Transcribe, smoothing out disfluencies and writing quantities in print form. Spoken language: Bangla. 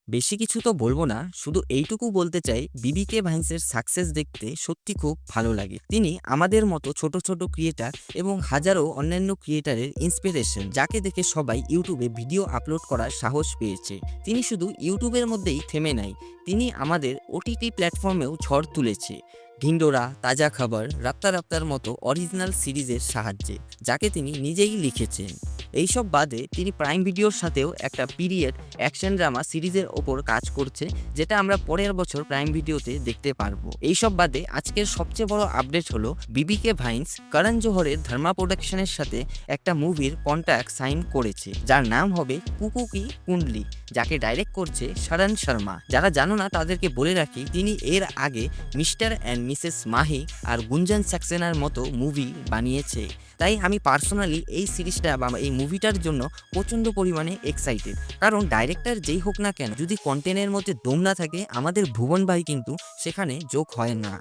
বেশি কিছু তো বলবো না, শুধু এইটুকু বলতে চাই বিবিকে ভাইন্সের সাকসেস দেখতে সত্যি খুব ভালো লাগে। তিনি আমাদের মতো ছোট ছোট ক্রিয়েটার এবং হাজারো অন্যান্য ক্রিয়েটারের ইন্সপিরেশন, যাকে দেখে সবাই ইউটিউবে ভিডিও আপলোড করার সাহস পেয়েছে। তিনি শুধু ইউটিউবের মধ্যেই থেমে নাই, তিনি আমাদের ওটিটি প্ল্যাটফর্মেও ঝড় তুলেছে। ঢিন্ডোরা, তাজা খাবার, রাপ্তা রাপ্তার মতো অরিজিনাল সিরিজের সাহায্যে, যাকে তিনি নিজেই লিখেছেন। এইসব বাদে তিনি প্রাইম ভিডিওর সাথেও একটা পিরিয়ড অ্যাকশন ড্রামা সিরিজের ওপর কাজ করছে, যেটা আমরা পরের বছর প্রাইম ভিডিওতে দেখতে পারবো। এইসব বাদে আজকের সবচেয়ে বড় আপডেট হলো বিবিকে ভাইন্স করণ জোহরের ধর্মা প্রোডাকশনের সাথে একটা মুভির কন্ট্রাক্ট সাইন করেছে, যার নাম হবে কুকু কি কুণ্ডলি, যাকে ডাইরেক্ট করছে শরণ শর্মা। যারা জানো না তাদেরকে বলে রাখি, তিনি এর আগে মিস্টার অ্যান্ড মিসেস মাহি আর গুঞ্জন সাক্সেনার মতো মুভি বানিয়েছে। তাই আমি পার্সোনালি এই সিরিজটা বা এই মুভিটার জন্য প্রচণ্ড পরিমাণে এক্সাইটেড, কারণ ডাইরেক্টর যেই হোক না কেন, যদি কন্টেন্টের মধ্যে দম না থাকে, আমাদের ভুবন ভাই কিন্তু সেখানে যোগ হয় না।